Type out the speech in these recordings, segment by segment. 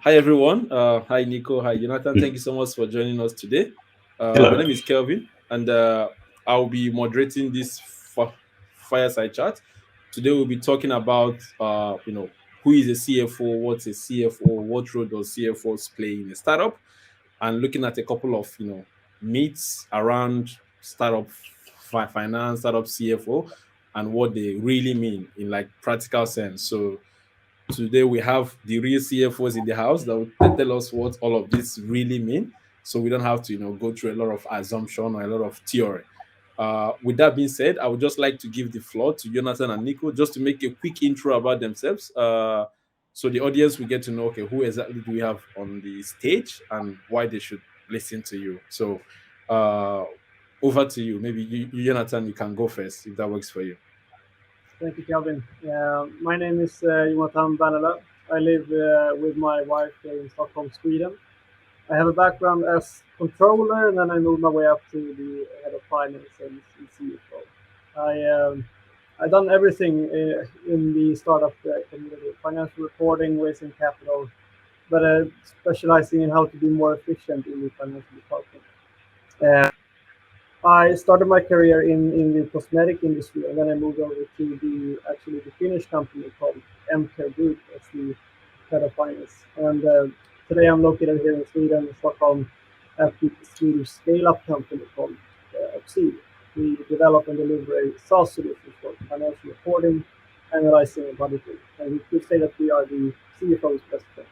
Hi everyone. Hi Niko. Hi Jonathan. Thank you so much for joining us today. Hello. My name is Kelvin, and I'll be moderating this fireside chat. Today we'll be talking about who is a CFO, what's a CFO, what role does CFOs play in a startup, and looking at a couple of myths around startup finance, startup CFO, and what they really mean in like practical sense. So today we have the real CFOs in the house that will tell us what all of this really mean, so we don't have to go through a lot of assumption or a lot of theory. With that being said, I would just like to give the floor to Jonathan and Niko just to make a quick intro about themselves, so the audience will get to know, okay, who exactly do we have on the stage and why they should listen to you. So over to you. Maybe Jonathan, you can go first if that works for you. Thank you, Calvin. My name is Jonathan Banela. I live with my wife here in Stockholm, Sweden. I have a background as controller, and then I moved my way up to the head of finance and CFO. I've done everything in the startup community: financial reporting, raising capital, but specializing in how to be more efficient in the financial department. I started my career in the cosmetic industry, and then I moved over to the Finnish company called MCare Group as the head of finance. And today I'm located here in Sweden, Stockholm, at the Swedish scale-up company called Oxceed. We develop and deliver a SaaS solution for financial reporting, analyzing, and budgeting. And we could say that we are the CFO's best friend.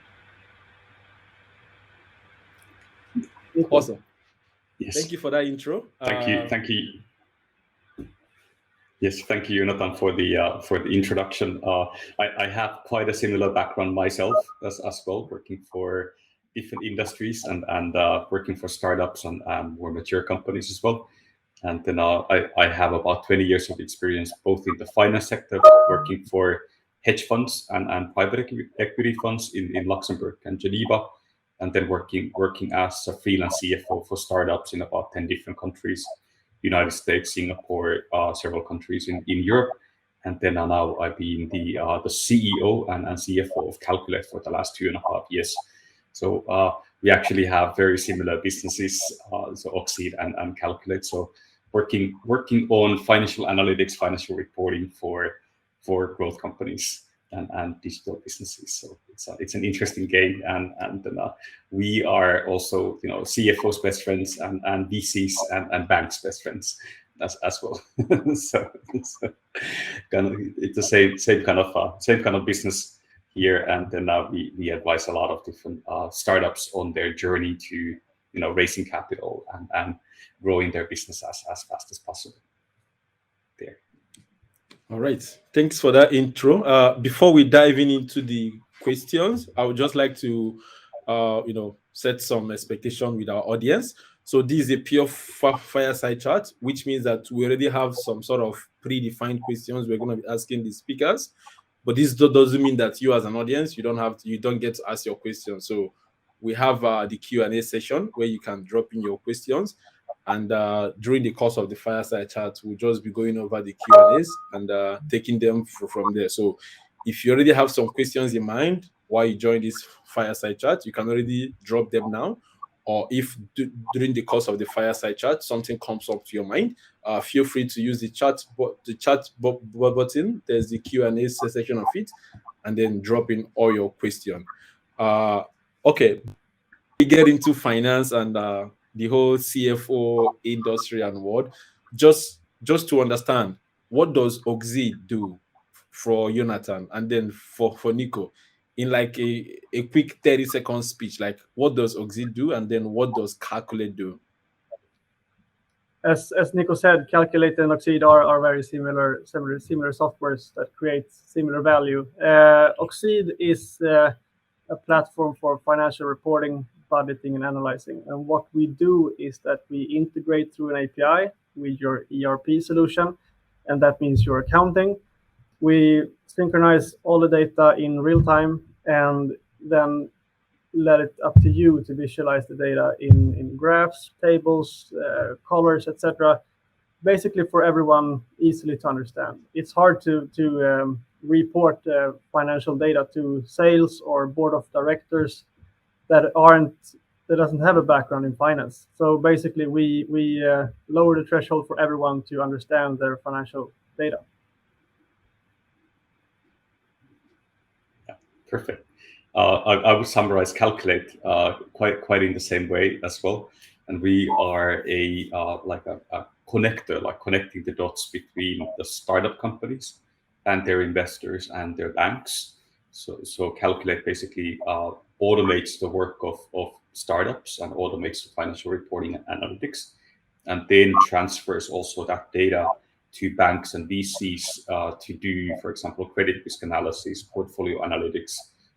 Awesome. Yes. Thank you for that intro. Thank you. Yes, thank you, Jonathan, for the introduction. I have quite a similar background myself as well, working for different industries and working for startups and more mature companies as well. And then I have about 20 years of experience both in the finance sector, working for hedge funds and private equity funds in Luxembourg and Geneva, and then working as a freelance CFO for startups in about 10 different countries: United States, Singapore, several countries in Europe. And then now I've been the CEO and CFO of Calqulate for the last 2.5 years. So we actually have very similar businesses, so Oxceed and Calqulate. So working on financial analytics, financial reporting for growth companies and digital businesses. So it's an interesting game, and we are also CFOs best friends and VCs and banks best friends as well. so kind of it's the same kind of business here, and then we advise a lot of different startups on their journey to raising capital and growing their business as fast as possible. There. All right. Thanks for that intro. Before we dive into the questions, I would just like to, set some expectation with our audience. So this is a pure fireside chat, which means that we already have some sort of predefined questions we're going to be asking the speakers. But this doesn't mean that you, as an audience, you don't get to ask your questions. So we have the Q&A session where you can drop in your questions. And during the course of the fireside chat, we'll just be going over the Q&As and taking them from there. So if you already have some questions in mind while you join this fireside chat, you can already drop them now. Or if during the course of the fireside chat, something comes up to your mind, feel free to use the chat button. There's the Q&A section of it, and then drop in all your questions. Okay, we get into finance and the whole CFO industry and world. Just to understand, what does Oxceed do for Jonathan, and then for Niko, in like a quick 30-second speech? Like, what does Oxceed do, and then what does Calqulate do? As Niko said, Calqulate and Oxceed are very similar softwares that create similar value. Oxceed is a platform for financial reporting, budgeting, and analyzing. And what we do is that we integrate through an API with your ERP solution, and that means your accounting. We synchronize all the data in real time and then let it up to you to visualize the data in graphs, tables, colors, etc. basically for everyone easily to understand. It's hard to report financial data to sales or board of directors that doesn't have a background in finance. So basically, we lower the threshold for everyone to understand their financial data. Yeah, perfect. I would summarize Calqulate quite in the same way as well, and we are a connector, like connecting the dots between the startup companies and their investors and their banks. So Calqulate basically automates the work of startups and automates the financial reporting and analytics, and then transfers also that data to banks and VCs to do, for example, credit risk analysis, portfolio analytics,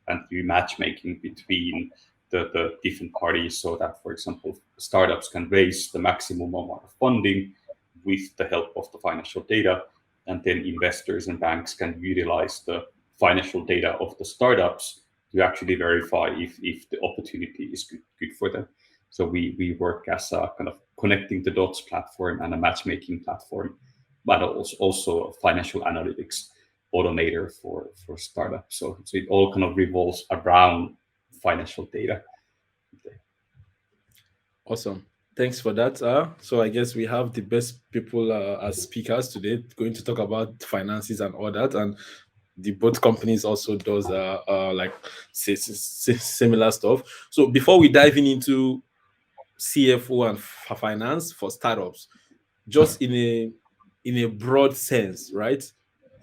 and do matchmaking between the different parties, so that, for example, startups can raise the maximum amount of funding with the help of the financial data, and then investors and banks can utilize the financial data of the startups to actually verify if the opportunity is good for them. So we work as a kind of connecting the dots platform and a matchmaking platform, but also a financial analytics automator for startups. So it all kind of revolves around financial data. Awesome. Thanks for that. So I guess we have the best people as speakers today, going to talk about finances and all that. And the both companies also does like similar stuff. So before we dive into CFO and finance for startups, just in a broad sense, right?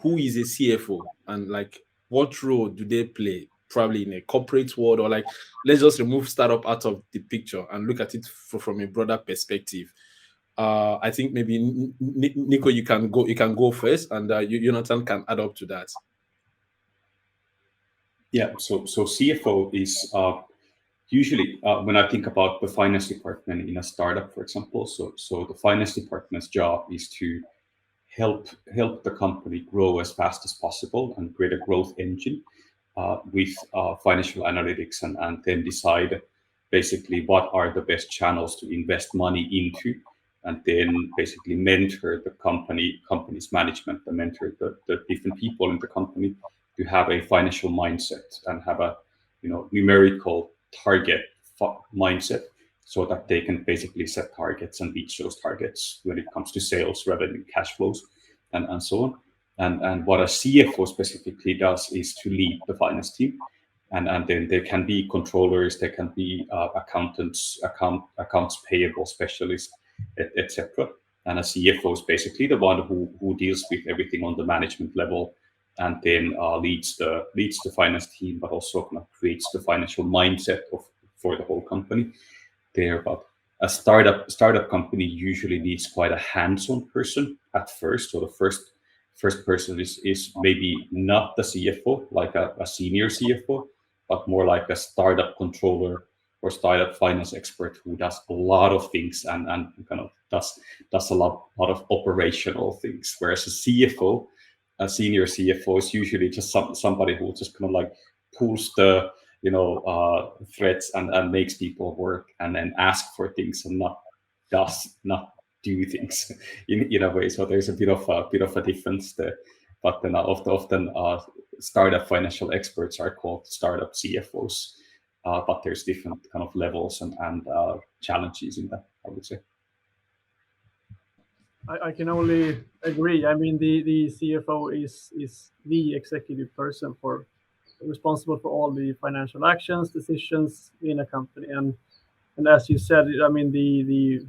Who is a CFO and like what role do they play? Probably in a corporate world, or like let's just remove startup out of the picture and look at it from a broader perspective. I think maybe Niko, you can go first, and Jonathan can add up to that. Yeah. So CFO is usually when I think about the finance department in a startup, for example. So the finance department's job is to help the company grow as fast as possible and create a growth engine with financial analytics, and then decide basically what are the best channels to invest money into, and then basically mentor the company's management, and mentor the different people in the company to have a financial mindset and have a numerical target mindset, so that they can basically set targets and reach those targets when it comes to sales, revenue, cash flows, and so on. And what a CFO specifically does is to lead the finance team. And then there can be controllers, there can be accountants, accounts payable specialists, etc. And a CFO is basically the one who deals with everything on the management level, and then leads the finance team, but also kind of creates the financial mindset for the whole company there. But a startup company usually needs quite a hands-on person at first. So the first person is maybe not the CFO, like a senior CFO, but more like a startup controller or startup finance expert who does a lot of things and kind of does a lot of operational things. Whereas a CFO, a senior CFO, is usually just somebody who just kind of like pulls the threads and makes people work, and then ask for things and not do things in a way. So there's a bit of a difference there. But then often startup financial experts are called startup CFOs. But there's different kind of levels and challenges in that, I would say. I can only agree. I mean, the CFO is the executive person responsible for all the financial actions, decisions in a company. And as you said, I mean, the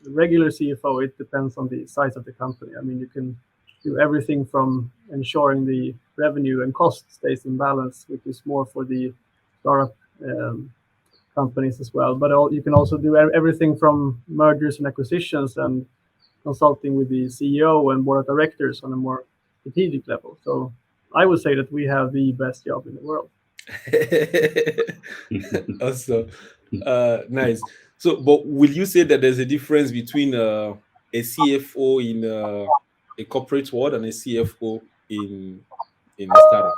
regular CFO, it depends on the size of the company. I mean, you can do everything from ensuring the revenue and cost stays in balance, which is more for the startup companies as well. But you can also do everything from mergers and acquisitions and consulting with the CEO and board of directors on a more strategic level. So I would say that we have the best job in the world. Awesome. Nice. So, but will you say that there's a difference between a CFO in a corporate world and a CFO in a startup?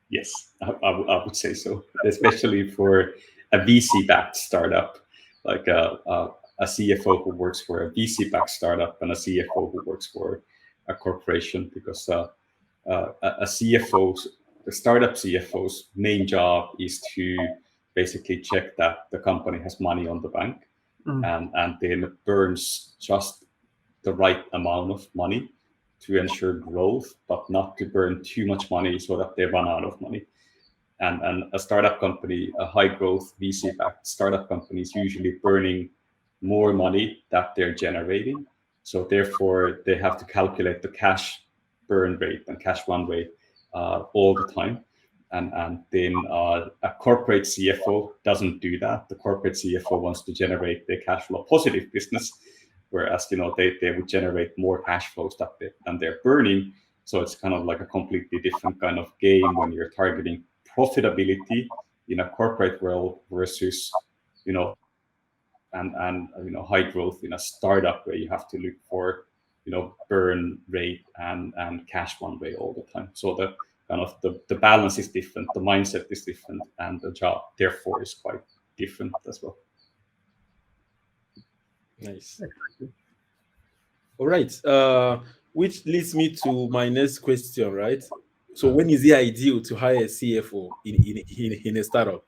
Yes, I would say so, especially for a VC-backed startup. Like a a CFO who works for a VC-backed startup and a CFO who works for a corporation, because a CFO's, the startup CFO's main job is to basically check that the company has money on the bank, and then burns just the right amount of money to ensure growth, but not to burn too much money so that they run out of money. And a startup company, a high growth VC-backed startup company, is usually burning more money that they're generating. So therefore, they have to calculate the cash burn rate and cash runway all the time. And then a corporate CFO doesn't do that. The corporate CFO wants to generate the cash flow positive business, whereas they would generate more cash flows than they're burning. So it's kind of like a completely different kind of game when you're targeting profitability in a corporate world versus high growth in a startup where you have to look for burn rate and cash runway all the time. So the kind of the balance is different, the mindset is different, and the job therefore is quite different as well. Nice. All right. Which leads me to my next question, right? So when is it ideal to hire a CFO in a startup?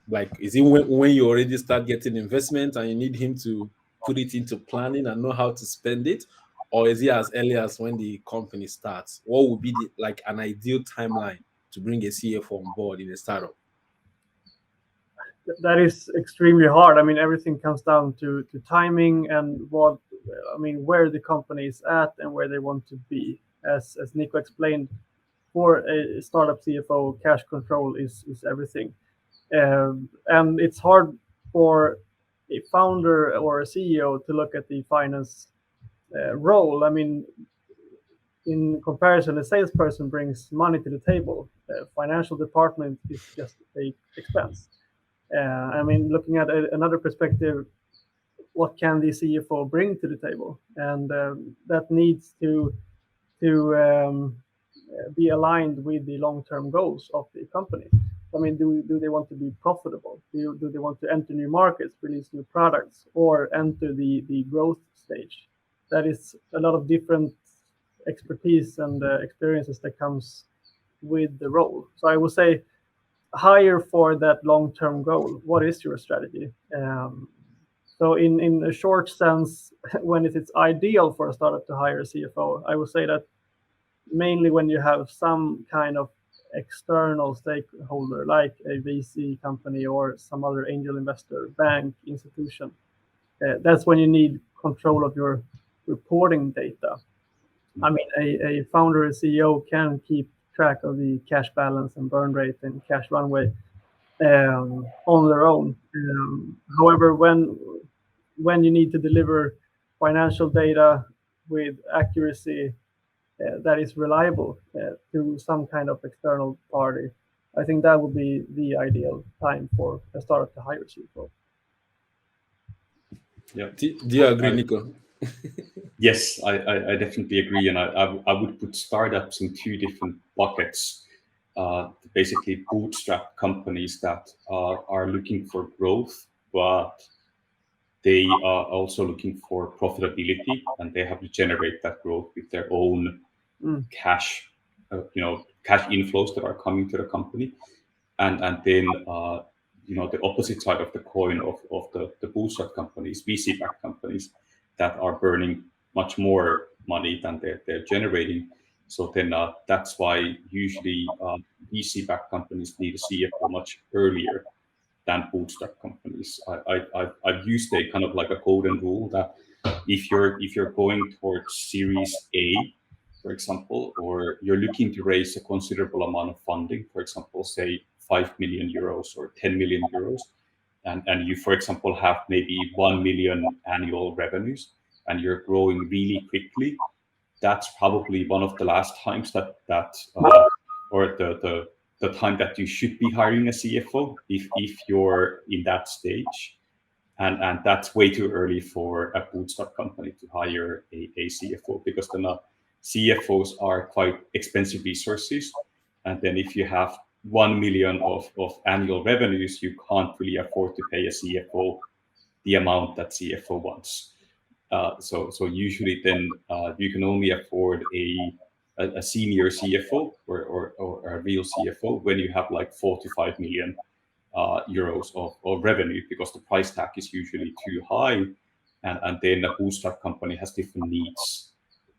Like, is it when you already start getting investment and you need him to put it into planning and know how to spend it? Or is it as early as when the company starts? What would be an ideal timeline to bring a CFO on board in a startup? That is extremely hard. I mean, everything comes down to timing and where the company is at and where they want to be. As Niko explained, for a startup CFO, cash control is everything. And it's hard for a founder or a CEO to look at the finance role. I mean, in comparison, a salesperson brings money to the table. Financial department is just a expense. Looking at another perspective, what can the CFO bring to the table? And that needs to be aligned with the long-term goals of the company. I mean, do they want to be profitable? Do they want to enter new markets, release new products, or enter the growth stage? That is a lot of different expertise and experiences that comes with the role. So I would say hire for that long-term goal. What is your strategy? So in a short sense, when it's ideal for a startup to hire a CFO, I would say that mainly when you have some kind of external stakeholder like a VC company or some other angel investor, bank, institution. That's when you need control of your reporting data. I mean, a founder or CEO can keep track of the cash balance and burn rate and cash runway on their own. However, when you need to deliver financial data with accuracy that is reliable to some kind of external party, I think that would be the ideal time for a startup to hire CFO. Yeah. Do you agree, Niko? Yes, I definitely agree, and I would put startups in two different buckets. Basically, bootstrap companies that are looking for growth, but they are also looking for profitability, and they have to generate that growth with their own cash, cash inflows that are coming to the company, and then the opposite side of the coin of the bootstrap companies, VC-backed companies that are burning much more money than they're generating. So then that's why usually VC-backed companies need a CFO much earlier than bootstrap companies. I've used a kind of like a golden rule that if you're going towards Series A, for example, or you're looking to raise a considerable amount of funding, for example, say 5 million euros or 10 million euros, and you, for example, have maybe 1 million annual revenues, and you're growing really quickly, that's probably one of the last times or the time that you should be hiring a CFO if you're in that stage. And that's way too early for a bootstrap company to hire a CFO, because then CFOs are quite expensive resources. And then if you have 1 million of annual revenues, you can't really afford to pay a CFO the amount that CFO wants. So usually then you can only afford a senior CFO or a real CFO when you have like 4 to 5 million euros of revenue, because the price tag is usually too high, and then a bootstrap company has different needs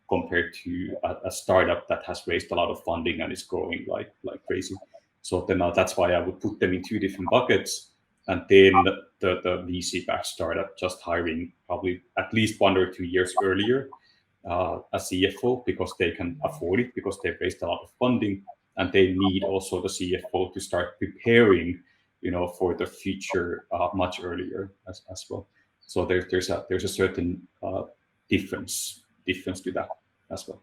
compared to a startup that has raised a lot of funding and is growing like crazy. So then that's why I would put them in two different buckets. And then the VC-backed startup just hiring probably at least 1 or 2 years earlier a CFO, because they can afford it, because they've raised a lot of funding, and they need also the CFO to start preparing, for the future much earlier as well. So there's a certain difference to that as well.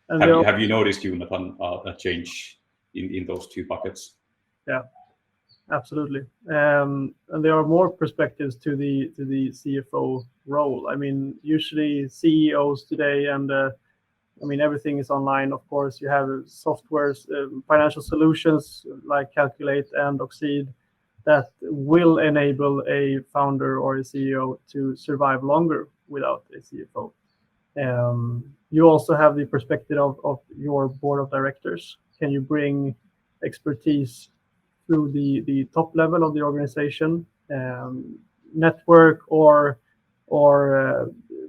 And Have you noticed, Jonathan, a change in those two buckets? Yeah, absolutely. And there are more perspectives to the CFO role. I mean, usually CEOs today, and everything is online. Of course, you have softwares, financial solutions like Calqulate and Oxceed that will enable a founder or a CEO to survive longer without a CFO. You also have the perspective of your board of directors. Can you bring expertise through the top level of the organization, network or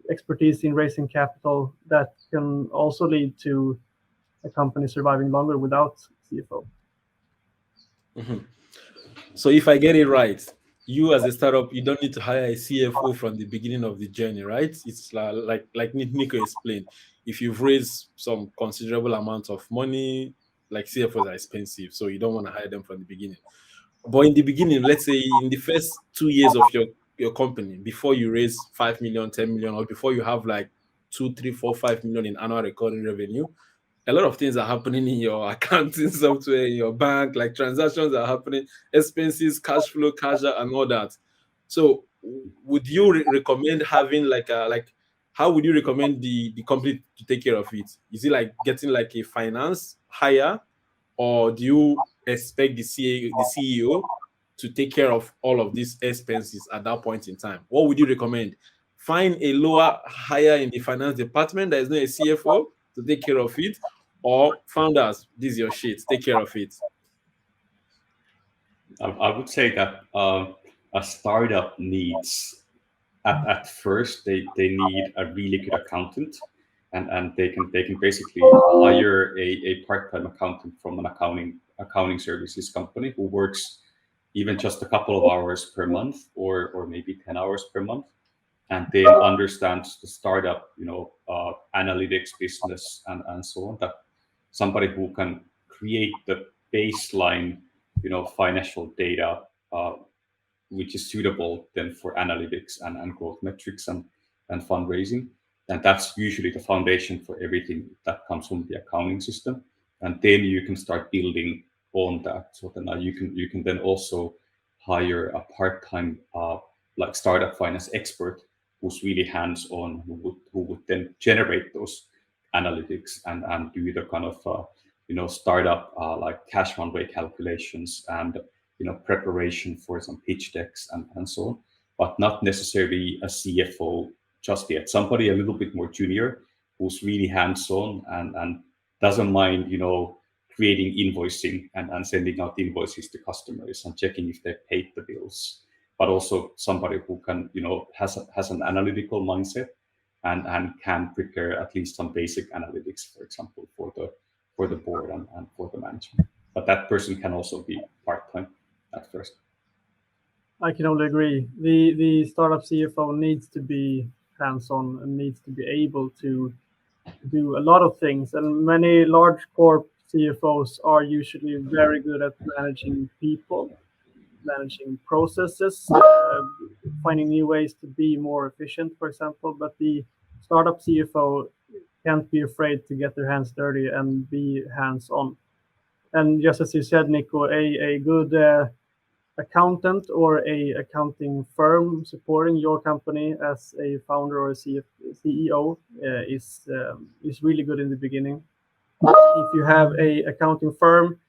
expertise in raising capital that can also lead to a company surviving longer without CFO? Mm-hmm. So if I get it right, you as a startup, you don't need to hire a CFO from the beginning of the journey, right? It's like Niko explained. If you've raised some considerable amount of money, like CFOs are expensive, so you don't want to hire them from the beginning. But in the beginning, let's say in the first 2 years of your company, before you raise 5 million, 10 million, or before you have like 2, 3, 4, 5 million in annual recurring revenue, a lot of things are happening in your accounting software, in your bank, like transactions are happening, expenses, cash flow, cash out, and all that. So would you recommend having how would you recommend the company to take care of it? Is it like getting like a finance hire, or do you expect the CEO to take care of all of these expenses at that point in time? What would you recommend? Find a lower hire in the finance department that is not a CFO to take care of it, or founders, this is your shit, take care of it? I would say that a startup needs, at first, they need a really good accountant, and they can basically hire a part-time accountant from an accounting services company who works even just a couple of hours per month, or maybe 10 hours per month, and then understands the startup, analytics business and so on. That somebody who can create the baseline, financial data, which is suitable then for analytics and growth metrics and fundraising. And that's usually the foundation for everything that comes from the accounting system. And then you can start building on that. So then you can then also hire a part-time like startup finance expert who's really hands-on, who would then generate those analytics and do the kind of startup like cash runway calculations and preparation for some pitch decks and so on, but not necessarily a CFO just yet. Somebody a little bit more junior who's really hands-on and doesn't mind creating invoicing and sending out invoices to customers and checking if they paid the bills, but also somebody who can has an analytical mindset and can prepare at least some basic analytics, for example, for the board and for the management. But that person can also be part-time at first. I can only agree. The startup CFO needs to be hands-on and needs to be able to do a lot of things. And many large corp CFOs are usually very good at managing people, managing processes, finding new ways to be more efficient, for example. But the startup CFO can't be afraid to get their hands dirty and be hands-on. And just as you said, Niko, a good accountant or a accounting firm supporting your company as a founder or a CEO is really good in the beginning. If you have a accounting firm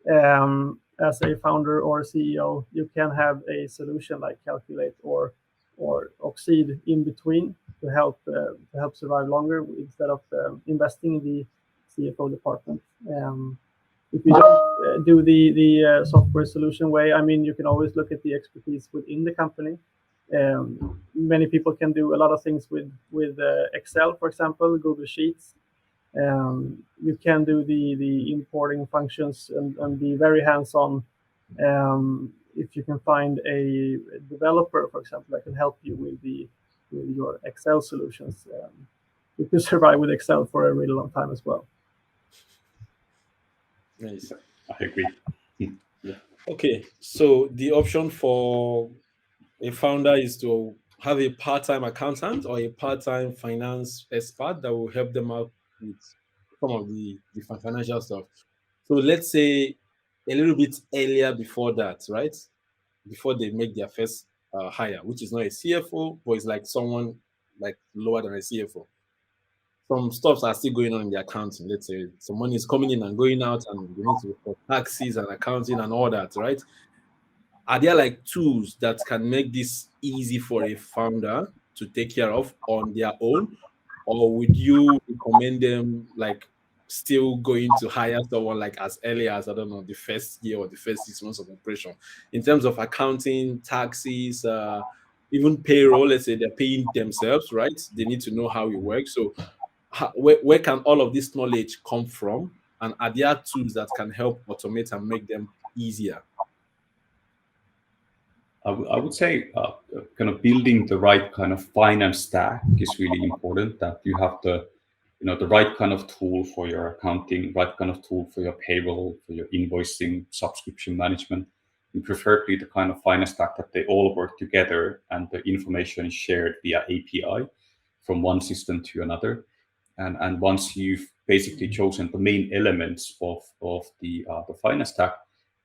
as a founder or CEO, you can have a solution like Calqulate or or Oxceed in between to help survive longer instead of investing in the CFO department. If you don't do the software solution way, I mean, you can always look at the expertise within the company. Many people can do a lot of things with Excel, for example, Google Sheets. You can do the importing functions and be very hands-on. If you can find a developer, for example, that can help you with your Excel solutions, you can survive with Excel for a really long time as well. Nice. I agree. Yeah. Okay, so the option for a founder is to have a part-time accountant or a part-time finance expert that will help them out with some of the financial stuff. So let's say a little bit earlier before that, right? Before they make their first hire, which is not a CFO, but it's like someone like lower than a CFO. Some stuffs are still going on in the accounting. Let's say some money is coming in and going out, and they need to report taxes and accounting and all that, right? Are there like tools that can make this easy for a founder to take care of on their own? Or would you recommend them like still going to hire someone like as early as, I don't know, the first year or the first 6 months of operation? In terms of accounting, taxes, even payroll, let's say they're paying themselves, right? They need to know how it works. So where can all of this knowledge come from? And are there tools that can help automate and make them easier? I would say kind of building the right kind of finance stack is really important. That you have the right kind of tool for your accounting, right kind of tool for your payroll, for your invoicing, subscription management, and preferably the kind of finance stack that they all work together and the information is shared via API from one system to another. And once you've basically chosen the main elements of the finance stack,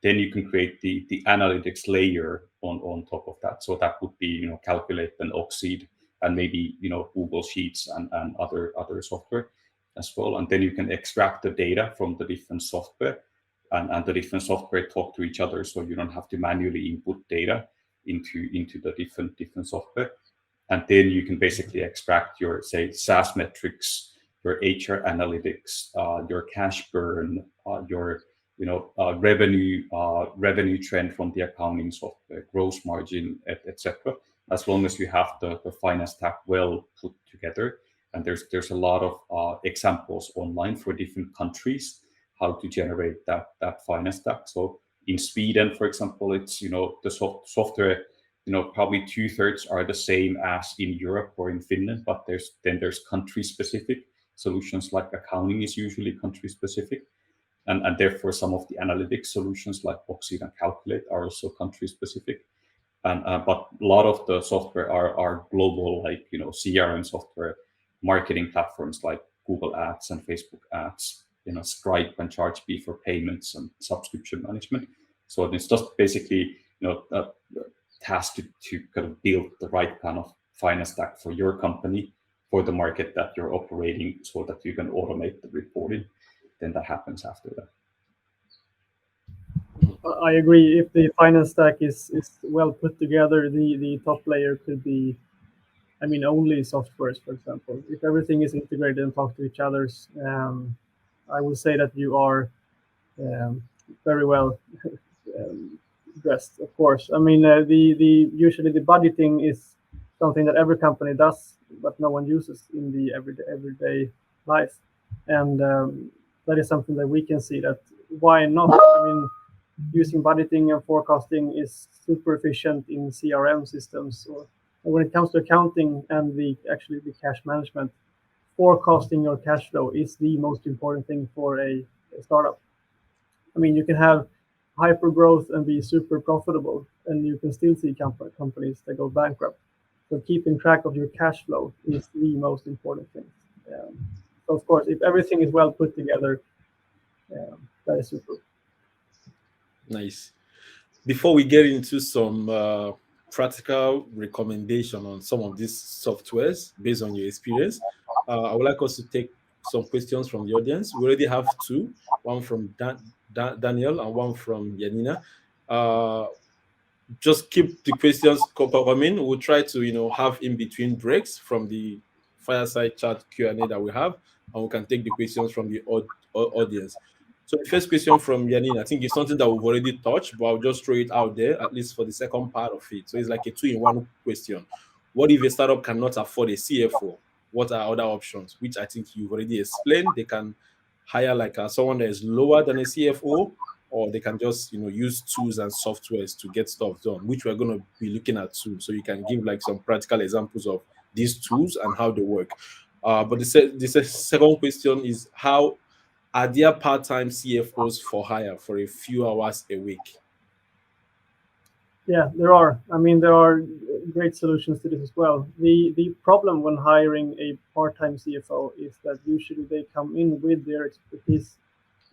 then you can create the analytics layer on top of that. So that would be, Calqulate and Oxceed and maybe, Google Sheets and other software as well. And then you can extract the data from the different software and the different software talk to each other. So you don't have to manually input data into the different software. And then you can basically extract your, say, SaaS metrics, your HR analytics, your cash burn, your revenue trend from the accounting software, gross margin, etc. As long as you have the finance stack well put together, and there's a lot of examples online for different countries how to generate that finance stack. So in Sweden, for example, it's the software. Probably 2/3 are the same as in Europe or in Finland, but there's country specific solutions. Like accounting is usually country specific. And therefore, some of the analytics solutions like Oxceed and Calqulate are also country specific. But a lot of the software are global, like CRM software, marketing platforms like Google Ads and Facebook Ads, Stripe and Chargebee for payments and subscription management. So it's just basically task to kind of build the right kind of finance stack for your company, for the market that you're operating, so that you can automate the reporting. Then that happens after that. I agree. If the finance stack is well put together, the top layer could be, I mean, only softwares, for example. If everything is integrated and talk to each other's, I will say that you are very well dressed. Of course, I mean, usually the budgeting is something that every company does, but no one uses in the everyday life, and that is something that we can see that why not? I mean, using budgeting and forecasting is super efficient in CRM systems. Or when it comes to accounting and the cash management, forecasting your cash flow is the most important thing for a startup. I mean, you can have hyper growth and be super profitable, and you can still see companies that go bankrupt. So keeping track of your cash flow is the most important thing. So of course, if everything is well put together, that is super. Nice. Before we get into some practical recommendation on some of these softwares based on your experience, I would like us to take some questions from the audience. We already have two, one from Daniel and one from Yanina. just keep the questions coming. We'll try to have in between breaks from the fireside chat Q&A that we have, and we can take the questions from the audience. So the first question from Yanin, I think it's something that we've already touched, but I'll just throw it out there, at least for the second part of it. So it's like a 2-in-1 question. What if a startup cannot afford a CFO? What are other options? Which I think you've already explained. They can hire like someone that is lower than a CFO, or they can just use tools and softwares to get stuff done, which we're going to be looking at soon. So you can give like some practical examples of these tools and how they work. But the second question is, how are there part-time CFOs for hire for a few hours a week? Yeah, there are. I mean, there are great solutions to this as well. The problem when hiring a part-time CFO is that usually they come in with their expertise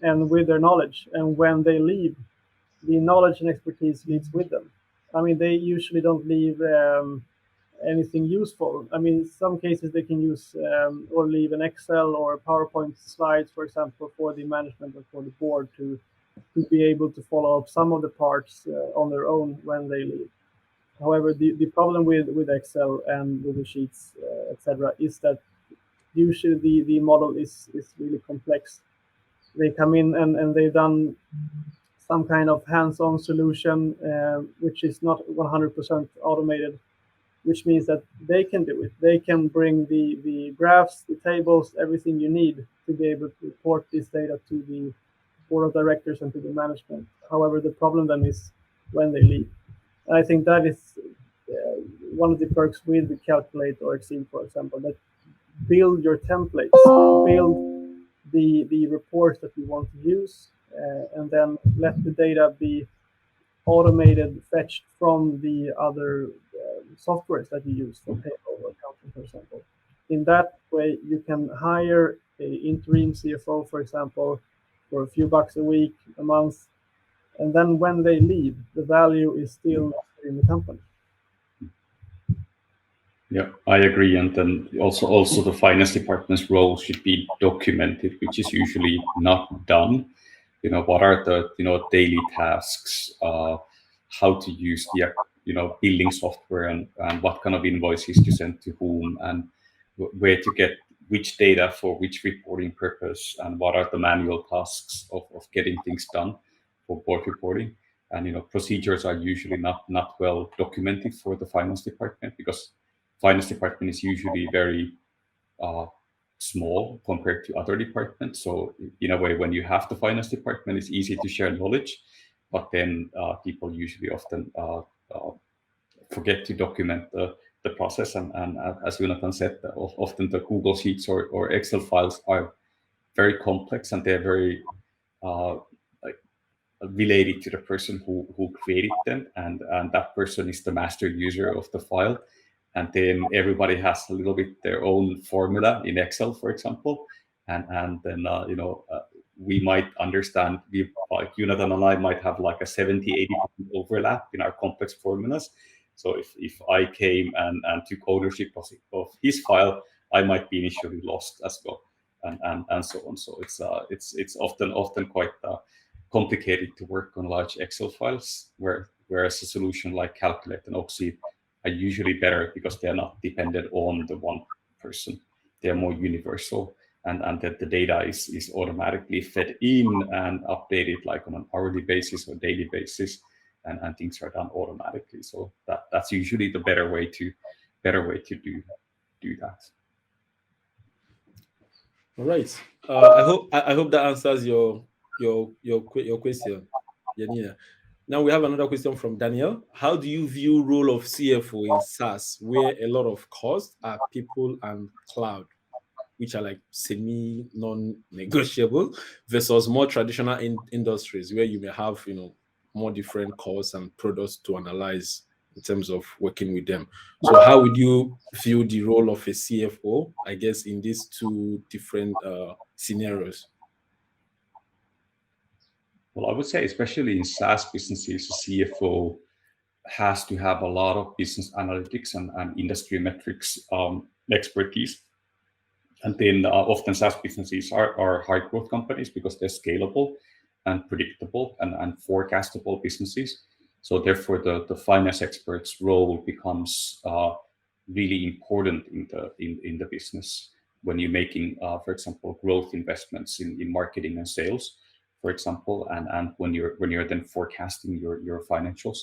and with their knowledge, and when they leave, the knowledge and expertise leaves with them. I mean, they usually don't leave anything useful. I mean, in some cases they can use or leave an Excel or PowerPoint slides, for example, for the management and for the board to be able to follow up some of the parts on their own when they leave. However, the problem with Excel and with the sheets, etc., is that usually the model is really complex. They come in and they've done some kind of hands-on solution, which is not 100% automated, which means that they can do it. They can bring the graphs, the tables, everything you need to be able to report this data to the board of directors and to the management. However, the problem then is when they leave. And I think that is one of the perks with the Calqulate or Oxceed, for example, that build your templates, build the reports that you want to use, and then let the data be automated, fetched from the other softwares that you use for payroll or accounting, for example. In that way, you can hire an interim CFO, for example, for a few bucks a week, a month, and then when they leave, the value is still in the company. Yeah, I agree. And then also the finance department's role should be documented, which is usually not done. What are the daily tasks, how to use the billing software, and what kind of invoices to send to whom, and where to get which data for which reporting purpose, and what are the manual tasks of getting things done for board reporting. And procedures are usually not well documented for the finance department, because finance department is usually very small compared to other departments. So in a way, when you have the finance department, it's easy to share knowledge, but then people usually often forget to document the process. And as Jonathan said, often the Google Sheets or Excel files are very complex, and they're very related to the person who created them, and that person is the master user of the file. And then everybody has a little bit their own formula in Excel, for example. And then, we might understand, like Jonathan and I might have like a 70-80% overlap in our complex formulas. So if I came and took ownership of his file, I might be initially lost as well, and so on. So it's often quite complicated to work on large Excel files, whereas a solution like Calqulate and Oxceed are usually better because they are not dependent on the one person. They are more universal, and that the data is automatically fed in and updated like on an hourly basis or daily basis, and things are done automatically. So that's usually the better way to do that. All right. I hope that answers your question, Yanina. Now we have another question from Daniel. How do you view role of CFO in SaaS, where a lot of costs are people and cloud, which are like semi non-negotiable, versus more traditional industries where you may have more different costs and products to analyze in terms of working with them? So how would you view the role of a CFO, I guess, in these two different scenarios? Well, I would say, especially in SaaS businesses, a CFO has to have a lot of business analytics and industry metrics expertise. And then often SaaS businesses are high growth companies because they're scalable and predictable and forecastable businesses. So therefore, the finance expert's role becomes really important in the business when you're making, for example, growth investments in marketing and sales, for example, and when you're then forecasting your financials.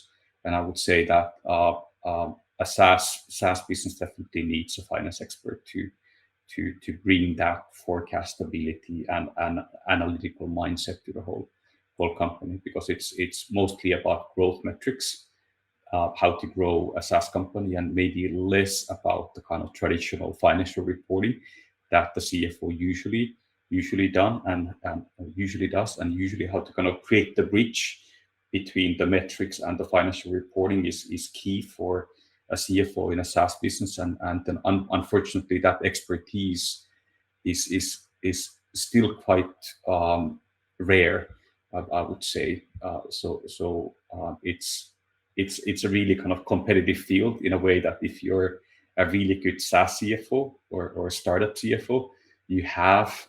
And I would say that a SaaS business definitely needs a finance expert to bring that forecastability and analytical mindset to the whole company, because it's mostly about growth metrics, how to grow a SaaS company, and maybe less about the kind of traditional financial reporting that the CFO usually done and usually does, and usually how to kind of create the bridge between the metrics and the financial reporting is key for a CFO in a SaaS business, and then unfortunately that expertise is still quite rare, I would say. So it's a really kind of competitive field in a way that if you're a really good SaaS CFO or startup CFO, you have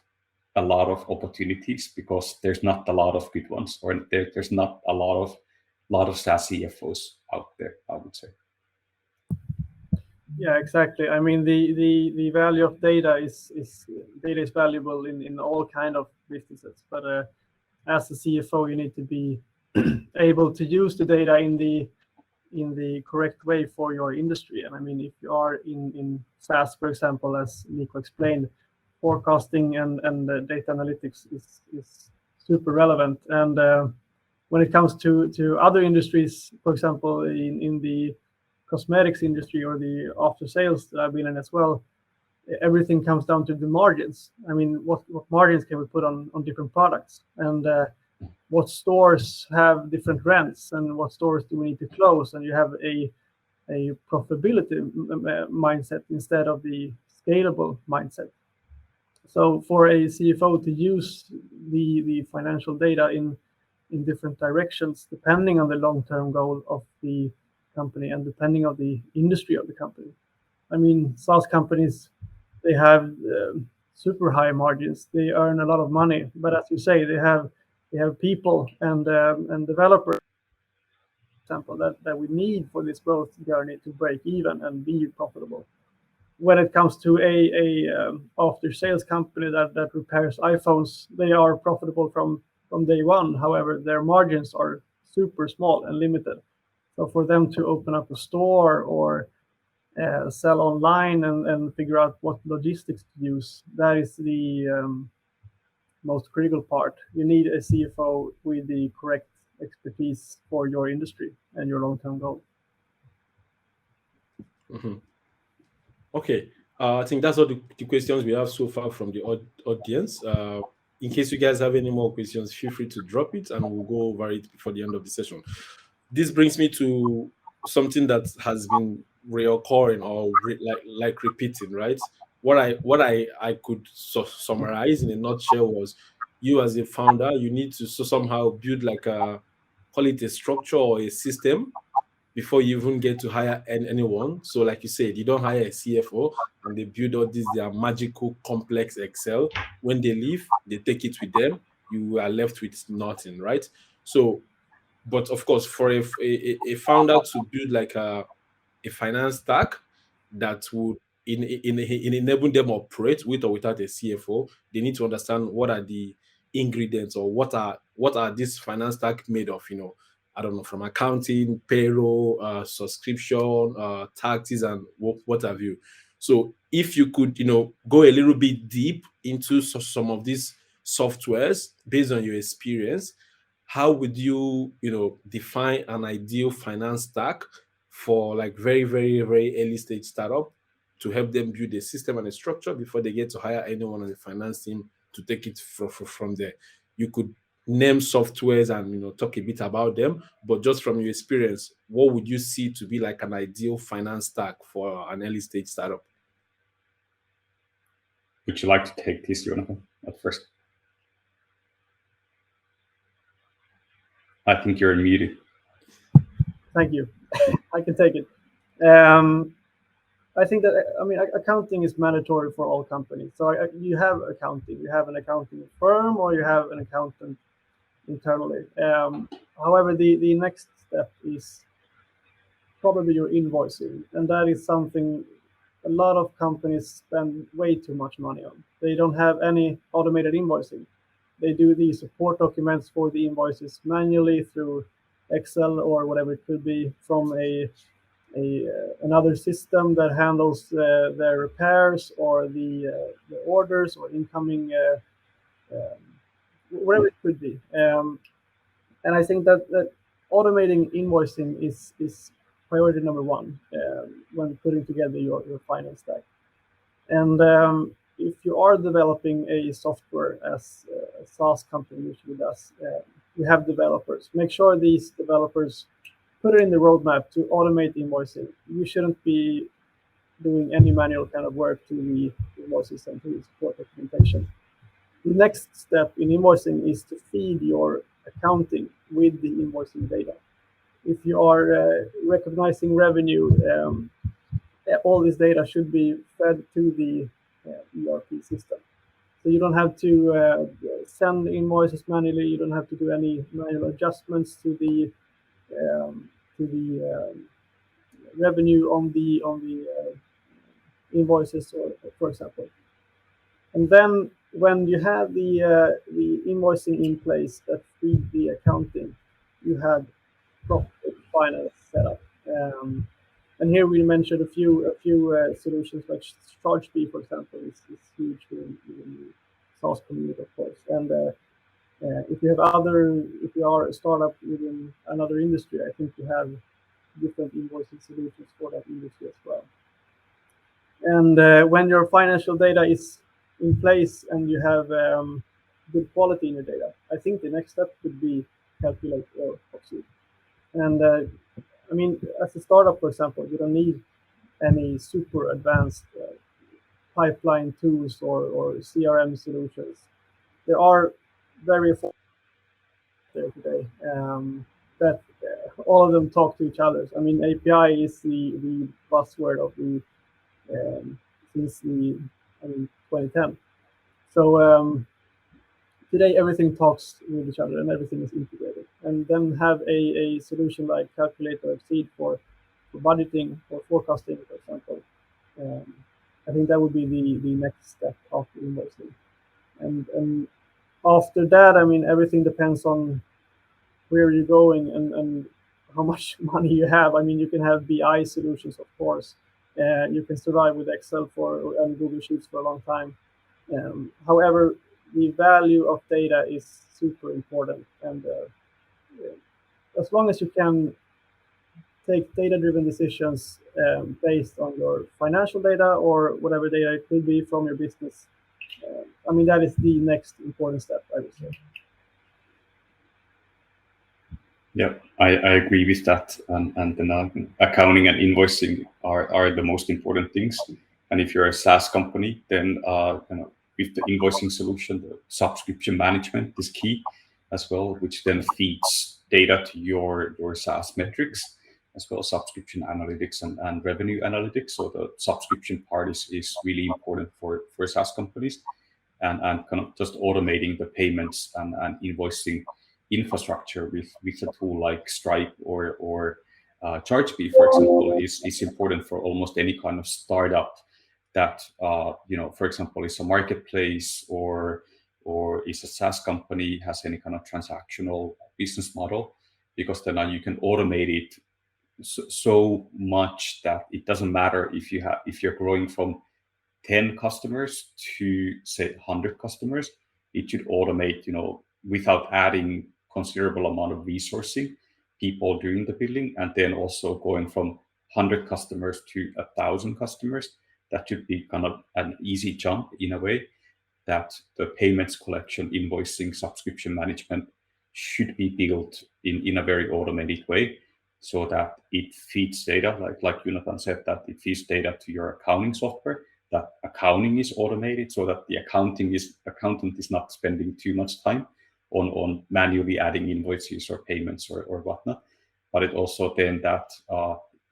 a lot of opportunities because there's not a lot of good ones, or there's not a lot of SaaS CFOs out there, I would say. Yeah, exactly. I mean, the value of data is valuable in all kind of businesses, but as a CFO, you need to be able to use the data in the correct way for your industry. And I mean, if you are in SaaS, for example, as Niko explained, forecasting and data analytics is super relevant. And when it comes to other industries, for example, in the cosmetics industry or the after sales that I've been in as well, everything comes down to the margins. I mean, what margins can we put on different products, and what stores have different rents, and what stores do we need to close, and you have a profitability mindset instead of the scalable mindset. So for a CFO to use the financial data in different directions, depending on the long-term goal of the company and depending on the industry of the company. I mean, SaaS companies, they have super high margins. They earn a lot of money, but as you say, they have people and developers, for example, that we need for this growth journey to break even and be profitable. When it comes to a after sales company that repairs iPhones, they are profitable from day one. However, their margins are super small and limited. So for them to open up a store or sell online and figure out what logistics to use, that is the most critical part. You need a CFO with the correct expertise for your industry and your long-term goal. Mm-hmm. Okay, I think that's all the questions we have so far from the audience. In case you guys have any more questions, feel free to drop it and we'll go over it before the end of the session. This brings me to something that has been reoccurring or like repeating, right? What I could summarize in a nutshell was, you as a founder, you need to somehow build like call it a structure or a system before you even get to hire anyone. So like you said, you don't hire a CFO and they build all this their magical complex Excel. When they leave, they take it with them. You are left with nothing, right? So, but of course, for a founder to build like a finance stack that would enable them operate with or without a CFO, they need to understand what are the ingredients or what are this finance stack made of, I don't know, from accounting, payroll, subscription, taxes, and what have you. So if you could, go a little bit deep into some of these softwares based on your experience, how would you, define an ideal finance stack for like very, very, very early stage startup to help them build a system and a structure before they get to hire anyone on the finance team to take it from there? You could name softwares and talk a bit about them, but just from your experience, what would you see to be like an ideal finance stack for an early stage startup? Would you like to take this, Jonathan, at first? I think you're muted. Thank you. I can take it. I think that, accounting is mandatory for all companies. So you have accounting, you have an accounting firm, or you have an accountant internally. However, the next step is probably your invoicing, and that is something a lot of companies spend way too much money on. They don't have any automated invoicing. They do the support documents for the invoices manually through Excel or whatever it could be from another system that handles their repairs or the orders or incoming whatever it could be. And I think that automating invoicing is priority number one when putting together your finance stack. And if you are developing a software as a SaaS company usually does, you have developers. Make sure these developers put it in the roadmap to automate invoicing. You shouldn't be doing any manual kind of work to the invoices and to the support documentation. The next step in invoicing is to feed your accounting with the invoicing data. If you are recognizing revenue, all this data should be fed to the ERP system. So you don't have to send invoices manually. You don't have to do any manual adjustments to the revenue on the invoices, or for example. And then when you have the invoicing in place that feed the accounting, you have proper finance setup. And here we mentioned a few solutions like ChargeBee, for example, is huge in the SaaS community, of course. And if you are a startup within another industry, I think you have different invoicing solutions for that industry as well. And when your financial data is in place and you have good quality in your data, I think the next step could be Calqulate or Oxceed. And I mean, as a startup, for example, you don't need any super advanced pipeline tools or CRM solutions. There are very affordable there today that all of them talk to each other. I mean, API is the buzzword of the since 2010. So today everything talks with each other and everything is integrated. And then have a solution like Calqulate or Oxceed for budgeting or forecasting, for example. I think that would be the next step after invoicing. And after that, I mean, everything depends on where you're going and how much money you have. I mean, you can have BI solutions, of course. You can survive with Excel and Google Sheets for a long time. However, the value of data is super important. And as long as you can take data-driven decisions based on your financial data or whatever data it could be from your business, I mean, that is the next important step, I would say. Yeah, I agree with that. And then accounting and invoicing are the most important things. And if you're a SaaS company, then with the invoicing solution, the subscription management is key as well, which then feeds data to your SaaS metrics as well, subscription analytics and revenue analytics. So the subscription part is really important for SaaS companies, and kind of just automating the payments and invoicing infrastructure with a tool like Stripe or ChargeBee, for example, is important for almost any kind of startup that for example, is a marketplace or is a SaaS company, has any kind of transactional business model, because then you can automate it so much that it doesn't matter if you're growing from 10 customers to say 100 customers. It should automate, without adding considerable amount of resourcing, people doing the billing, and then also going from 100 customers to 1,000 customers. That should be kind of an easy jump in a way, that the payments collection, invoicing, subscription management should be built in a very automated way, so that it feeds data, like Jonathan said, that it feeds data to your accounting software, that accounting is automated, so that the accountant is not spending too much time on manually adding invoices or payments or whatnot. But it also then that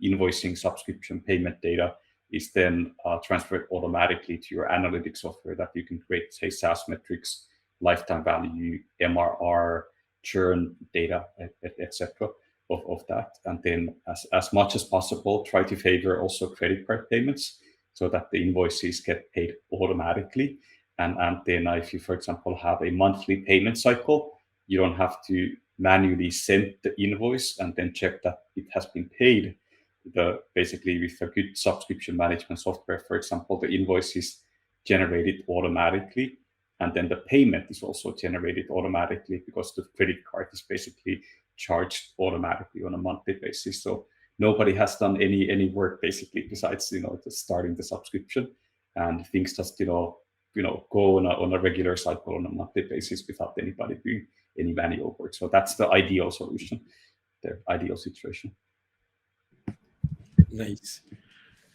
invoicing, subscription, payment data is then transferred automatically to your analytics software, that you can create, say, SaaS metrics, lifetime value, MRR, churn data, etc. of that. And then as much as possible, try to favor also credit card payments so that the invoices get paid automatically. And then if you, for example, have a monthly payment cycle, you don't have to manually send the invoice and then check that it has been paid. Basically, with a good subscription management software, for example, the invoice is generated automatically, and then the payment is also generated automatically because the credit card is basically charged automatically on a monthly basis. So nobody has done any work basically besides just starting the subscription, and things just go on a regular cycle on a monthly basis without anybody doing any manual work. So that's the ideal solution, the ideal situation. Nice.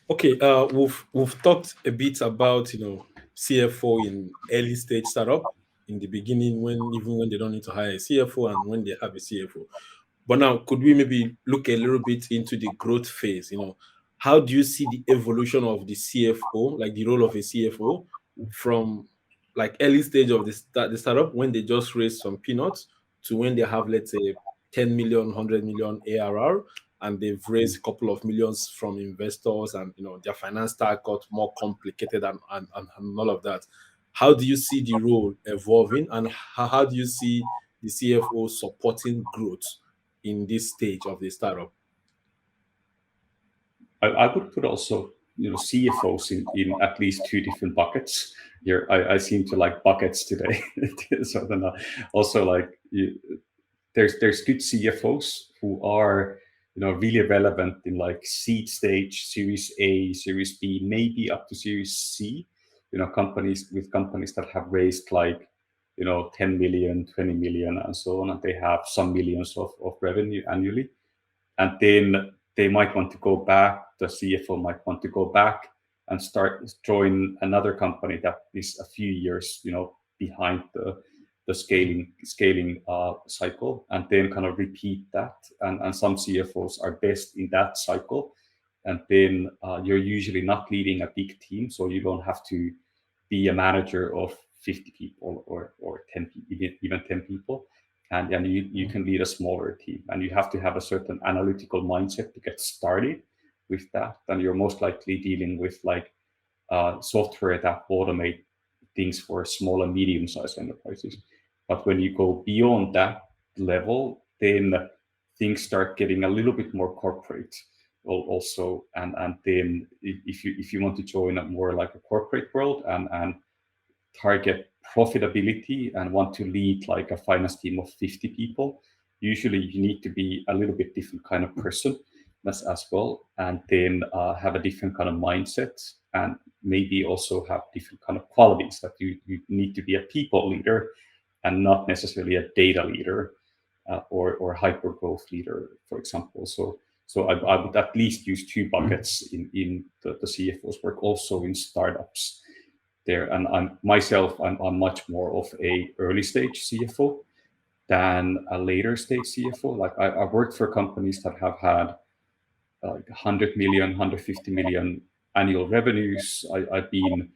Okay, we've talked a bit about CFO in early stage startup, in the beginning, even when they don't need to hire a CFO and when they have a CFO. But now, could we maybe look a little bit into the growth phase? How do you see the evolution of the CFO, like the role of a CFO, from like early stage of the startup when they just raise some peanuts to when they have, let's say, 10 million, 100 million ARR, and they've raised a couple of millions from investors, and their finance stack got more complicated and all of that. How do you see the role evolving, and how do you see the CFO supporting growth in this stage of the startup? I would put also CFOs in at least two different buckets. Here I seem to like buckets today. So then also there's good CFOs who are really relevant in like seed stage, Series A, Series B, maybe up to Series C. Companies that have raised 10 million, 20 million, and so on, and they have some millions of revenue annually, and then they might want to go back. The CFO might want to go back and join another company that is a few years behind the scaling cycle, and then kind of repeat that. And some CFOs are best in that cycle, and then you're usually not leading a big team, so you don't have to be a manager of 50 people or 10 even 10 people, and you can lead a smaller team, and you have to have a certain analytical mindset to get started with that. And you're most likely dealing with software that automate things for small and medium-sized enterprises. But when you go beyond that level, then things start getting a little bit more corporate also. And then if you want to join a more like a corporate world and target profitability and want to lead like a finance team of 50 people, usually you need to be a little bit different kind of person as well, and then have a different kind of mindset, and maybe also have different kind of qualities, that you need to be a people leader and not necessarily a data leader or hyper growth leader, for example. So I would at least use two buckets in the CFO's work, also in startups there. And I'm much more of a early stage CFO than a later stage CFO. Like I worked for companies that have had 100 million, 150 million annual revenues. I've been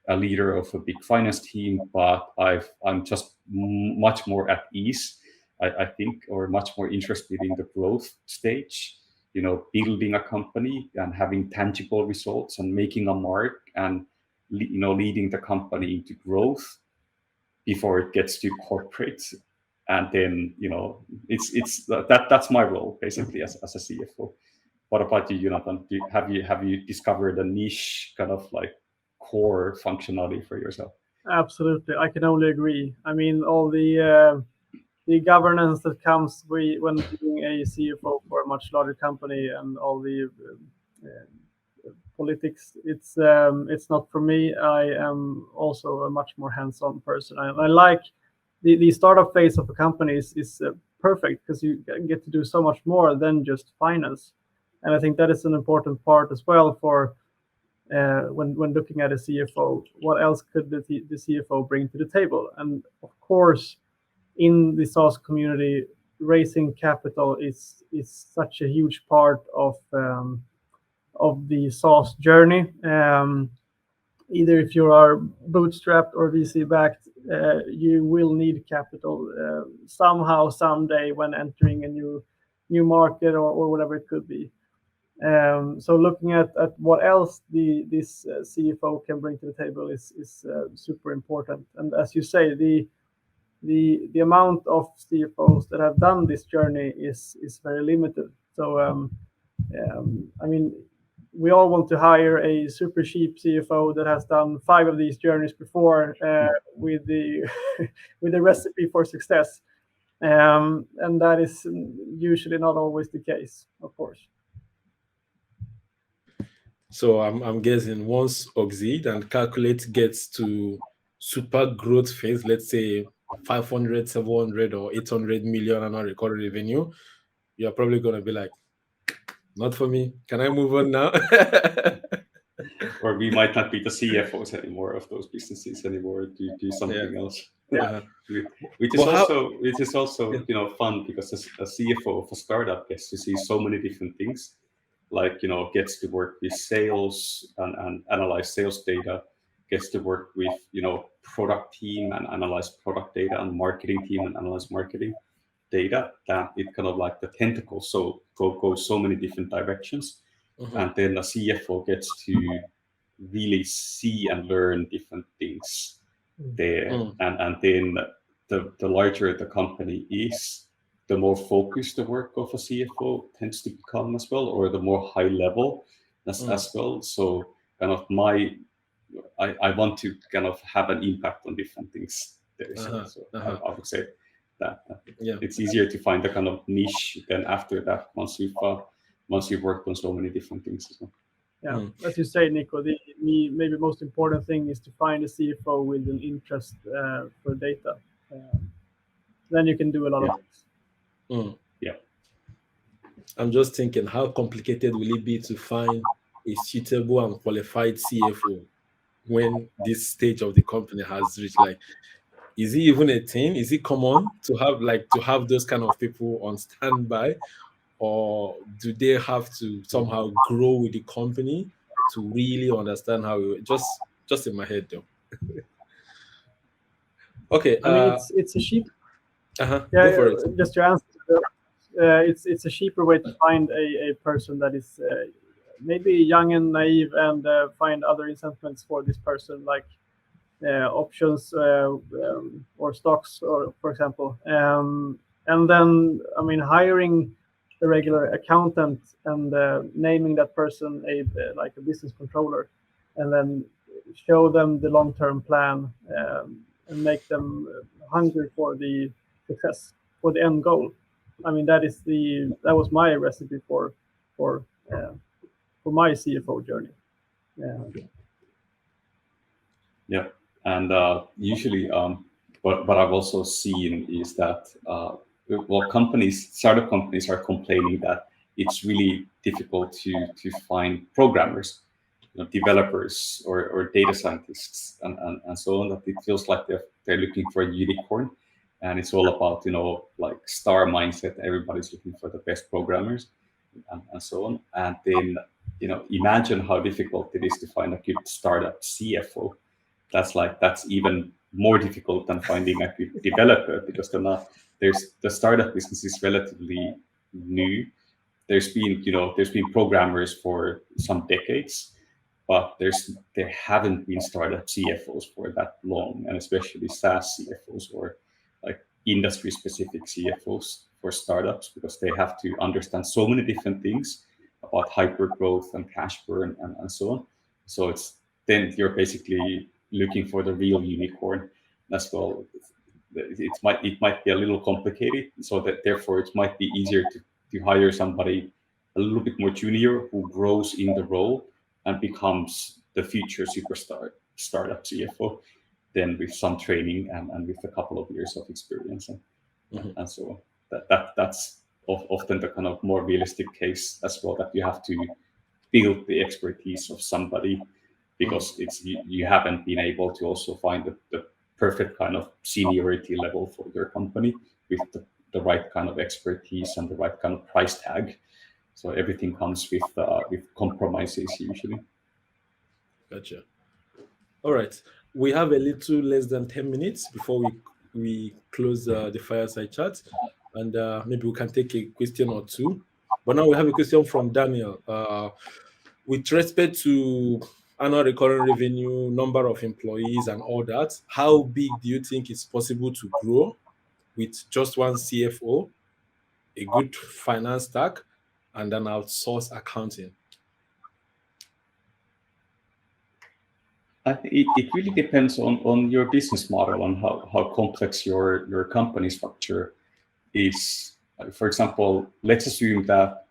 a leader of a big finance team, but I'm just much more at ease, I think, or much more interested in the growth stage, building a company and having tangible results and making a mark, and leading the company into growth before it gets to corporate. And then that's my role basically as a CFO. What about you, Jonathan? Have you discovered a niche kind of like core functionality for yourself? Absolutely, I can only agree. I mean, all the governance that comes when being a CFO for a much larger company, and all the politics, it's not for me. I am also a much more hands-on person. I like the startup phase of a company is perfect, because you get to do so much more than just finance. And I think that is an important part as well for when looking at a CFO. What else could the CFO bring to the table? And of course, in the SaaS community, raising capital is such a huge part of the SaaS journey. Either if you are bootstrapped or VC backed, you will need capital somehow, someday, when entering a new new market or whatever it could be. So looking at what else this CFO can bring to the table is super important. And as you say, the amount of CFOs that have done this journey is very limited. So I mean, we all want to hire a super cheap CFO that has done 5 of these journeys before with the with the recipe for success. And that is usually not always the case, of course. So I'm guessing once Oxceed and Calqulate gets to super growth phase, let's say 500, 700, or 800 million annual recurring revenue, you're probably going to be like, not for me. Can I move on now? Or we might not be the CFOs anymore of those businesses anymore, do something else. Uh-huh. Which is also fun, because a CFO of a startup gets to see so many different things, like gets to work with sales and analyze sales data, gets to work with product team and analyze product data, and marketing team and analyze marketing data. That it kind of like the tentacles goes so many different directions. And then a CFO gets to really see and learn different things there. And then the larger the company is, the more focused the work of a CFO tends to become as well, or the more high level as well. So kind of I want to kind of have an impact on different things there. So I would say that it's easier to find the kind of niche than after that, once you've worked on so many different things as well. Yeah, as you say, Niko, the maybe most important thing is to find a CFO with an interest for data. Then you can do a lot of things. Yeah. I'm just thinking, how complicated will it be to find a suitable and qualified CFO when this stage of the company has reached? Like, is it even a thing? Is it common to have those kind of people on standby? Or do they have to somehow grow with the company to really understand how it just in my head though? Okay. I mean, it's a cheap. Go for it. Just to answer, it's a cheaper way to find a person that is maybe young and naive, and find other incentives for this person, like options or stocks, or for example. And then, I mean, hiring a regular accountant and naming that person like a business controller, and then show them the long-term plan, and make them hungry for the success, for the end goal. I mean, that was my recipe for my CFO journey. Yeah, and usually, what I've also seen is that startup companies are complaining that it's really difficult to find programmers, developers, or data scientists, and so on. That it feels like they're looking for a unicorn, and it's all about like star mindset. Everybody's looking for the best programmers, and so on. And then imagine how difficult it is to find a good startup CFO. That's even more difficult than finding a good developer, because the startup business is relatively new. There's been programmers for some decades, but there haven't been startup CFOs for that long, and especially SaaS CFOs, or like industry specific CFOs for startups, because they have to understand so many different things about hyper growth and cash burn and so on. So then you're basically looking for the real unicorn as well. It might be a little complicated, so that therefore it might be easier to hire somebody a little bit more junior, who grows in the role and becomes the future superstar startup CFO, than with some training and with a couple of years of experience and so on. That's often the kind of more realistic case as well, that you have to build the expertise of somebody, because you haven't been able to also find the perfect kind of seniority level for your company, with the right kind of expertise and the right kind of price tag. So everything comes with compromises usually. Gotcha. All right. We have a little less than 10 minutes before we close the fireside chat. and maybe we can take a question or two. But now we have a question from Daniel. With respect to annual recurring revenue, number of employees, and all that, how big do you think it's possible to grow with just one CFO, a good finance stack, and an outsourced accounting? It really depends on your business model, on how complex your company structure is. For example, let's assume that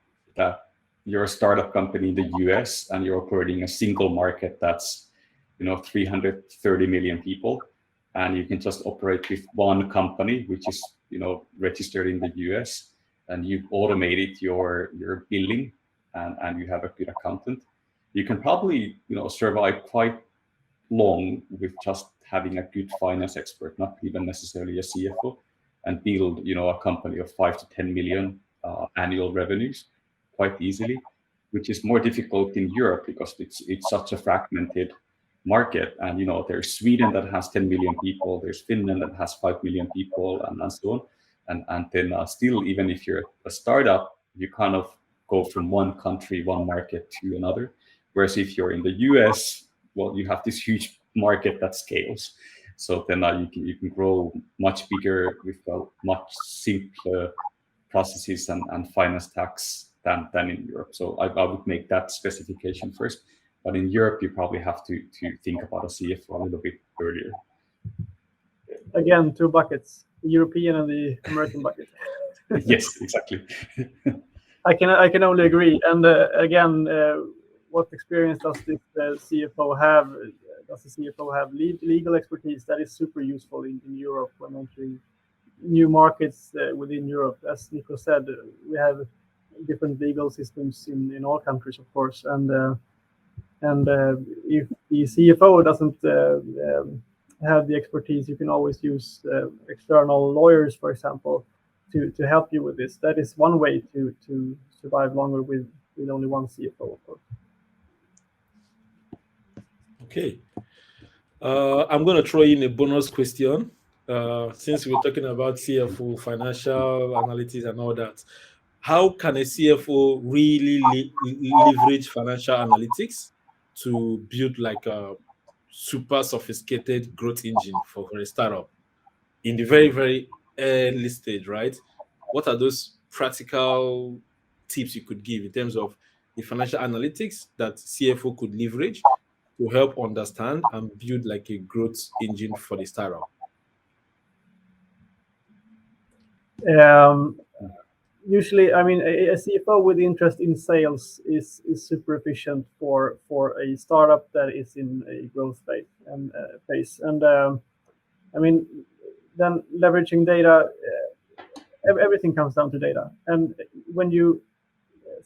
you're a startup company in the US and you're operating a single market that's 330 million people, and you can just operate with one company which is registered in the US, and you've automated your billing, and you have a good accountant. You can probably survive quite long with just having a good finance expert, not even necessarily a CFO, and build a company of 5 to 10 million annual revenues quite easily, which is more difficult in Europe because it's such a fragmented market. And there's Sweden that has 10 million people, there's Finland that has 5 million people, and so on. And then still, even if you're a startup, you kind of go from one country, one market to another. Whereas if you're in the US, well, you have this huge market that scales. So then you can grow much bigger with much simpler processes and finance tax than in Europe. So I would make that specification first. But in Europe, you probably have to think about a CFO a little bit earlier. Again, two buckets, the European and the American bucket. Yes, exactly. I can only agree. And again, what experience does this CFO have? Does the CFO have legal expertise? That is super useful in Europe when entering new markets within Europe. As Niko said, we have different legal systems in all countries, of course. And if the CFO doesn't have the expertise, you can always use external lawyers, for example, to help you with this. That is one way to survive longer with only one CFO, of course. Okay. I'm going to throw in a bonus question. Since we're talking about CFO, financial analytics, and all that, how can a CFO really leverage financial analytics to build like a super sophisticated growth engine for a startup in the very, very early stage, right? What are those practical tips you could give in terms of the financial analytics that CFO could leverage to help understand and build like a growth engine for the startup? Usually, I mean, a CFO with interest in sales is super efficient for a startup that is in a growth phase. And I mean, then leveraging data, everything comes down to data. And when you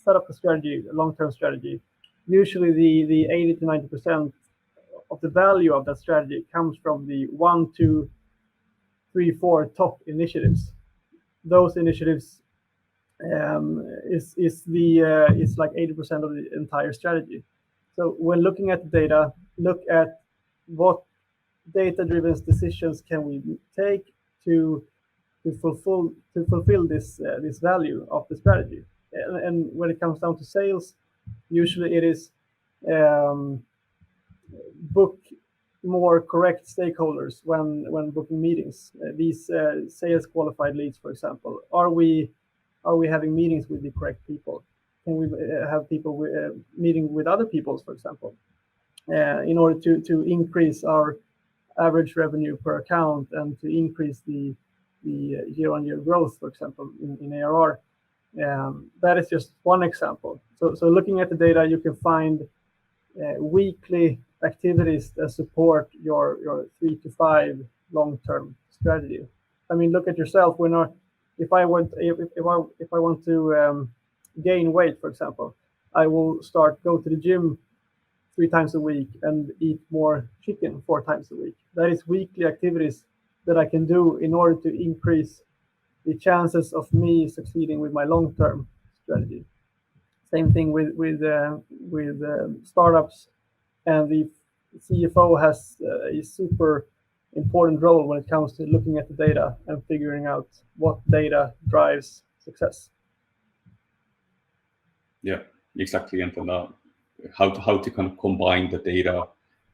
set up a strategy, a long-term strategy, usually the 80 to 90% of the value of that strategy comes from the 1, 2, 3, 4 top initiatives. Those initiatives is like 80% of the entire strategy. So when looking at the data, look at what data-driven decisions can we take to fulfill this value of the strategy. And when it comes down to sales, usually it is book more correct stakeholders when booking meetings. These sales qualified leads, for example, are we having meetings with the correct people? Can we have people meeting with other people, for example, in order to increase our average revenue per account and to increase the year-on-year growth, for example, in ARR. That is just one example. So looking at the data, you can find weekly activities that support your 3 to 5 long-term strategy. I mean, look at yourself. If I want to gain weight, for example, I will go to the gym 3 times a week and eat more chicken 4 times a week. That is weekly activities that I can do in order to increase the chances of me succeeding with my long-term strategy. Same thing with startups, and the CFO has a super important role when it comes to looking at the data and figuring out what data drives success. Yeah, exactly. And then how to kind of combine the data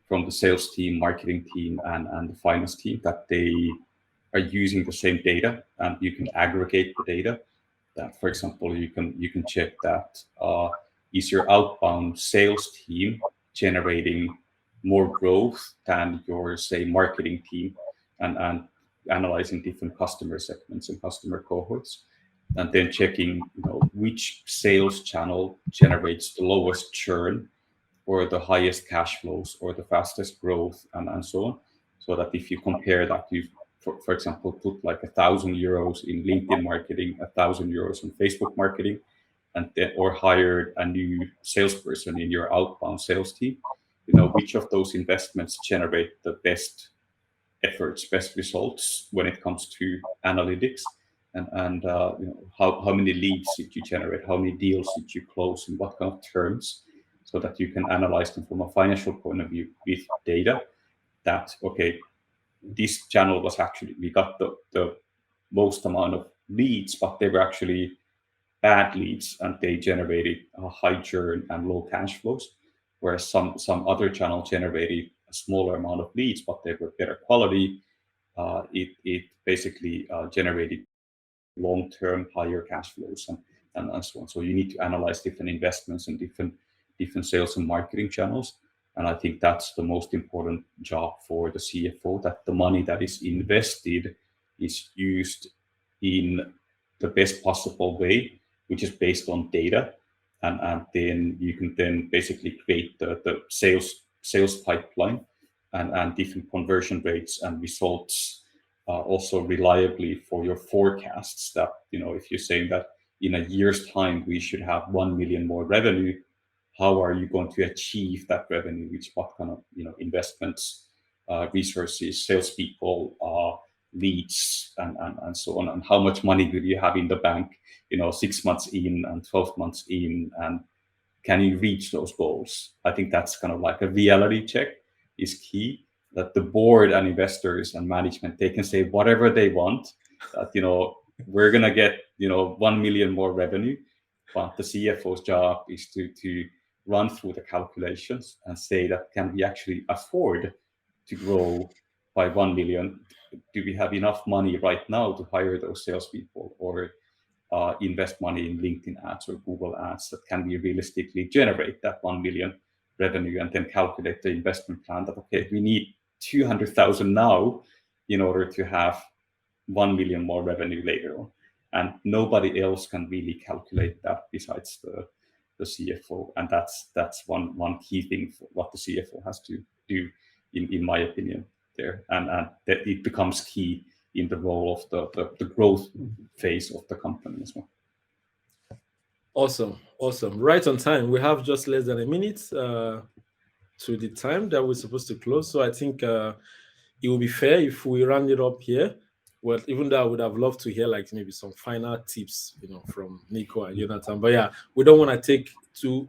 from the sales team, marketing team, and the finance team, that they are using the same data, and you can aggregate the data. That, for example, you can check that is your outbound sales team generating more growth than your, say, marketing team, and analyzing different customer segments and customer cohorts, and then checking, which sales channel generates the lowest churn or the highest cash flows or the fastest growth, and so on. So that if you compare that, you, for example, put like €1,000 in LinkedIn marketing, €1,000 in Facebook marketing, and then, or hired a new salesperson in your outbound sales team, which of those investments generate the best efforts, best results when it comes to analytics, and how many leads did you generate, how many deals did you close, in what kind of terms, so that you can analyze them from a financial point of view with data. That, okay, this channel was actually, we got the most amount of leads, but they were actually bad leads and they generated a high churn and low cash flows, whereas some other channel generated a smaller amount of leads, but they were better quality. It basically generated long-term higher cash flows, and so on. So you need to analyze different investments and different sales and marketing channels. And I think that's the most important job for the CFO, that the money that is invested is used in the best possible way, which is based on data. And then you can then basically create the sales pipeline and different conversion rates and results, also reliably for your forecasts. That, if you're saying that in a year's time we should have 1 million more revenue, how are you going to achieve that revenue? What kind of investments, resources, salespeople, leads, and so on, and how much money do you have in the bank 6 months in and 12 months in, and can you reach those goals? I think that's kind of like a reality check is key, that the board and investors and management, they can say whatever they want, that we're gonna get 1 million more revenue, but the CFO's job is to run through the calculations and say that, can we actually afford to grow by 1 million? Do we have enough money right now to hire those salespeople, or invest money in LinkedIn ads or Google ads? That can we realistically generate that 1 million revenue, and then calculate the investment plan that, okay, we need 200,000 now in order to have 1 million more revenue later on. And nobody else can really calculate that besides the CFO. And that's one key thing for what the CFO has to do, in my opinion, there. And that it becomes key in the role of the growth phase of the company as well. Awesome. Right on time. We have just less than a minute to the time that we're supposed to close. So I think it will be fair if we round it up here. Well, even though I would have loved to hear like maybe some final tips, from Niko and Jonathan. But yeah, we don't want to take too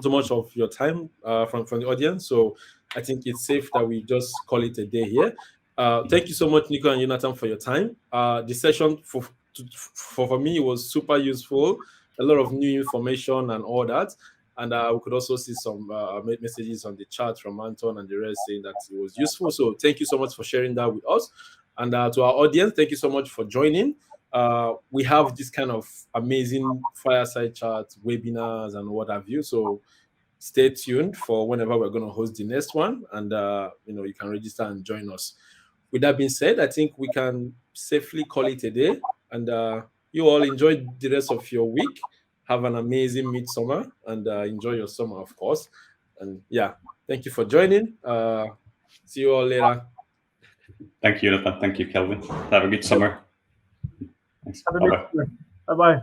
much of your time from the audience. So I think it's safe that we just call it a day here. Thank you so much, Niko and Jonathan, for your time. The session for me was super useful. A lot of new information and all that. And we could also see some messages on the chat from Anton and the rest saying that it was useful. So thank you so much for sharing that with us. And to our audience, thank you so much for joining. We have this kind of amazing Fireside Chat webinars and what have you. So stay tuned for whenever we're going to host the next one. And, you can register and join us. With that being said, I think we can safely call it a day. And you all enjoy the rest of your week. Have an amazing midsummer and enjoy your summer, of course. And yeah, thank you for joining. See you all later. Thank you, Jonathan. Thank you, Kelvin. Have a good summer. Thanks. Bye-bye.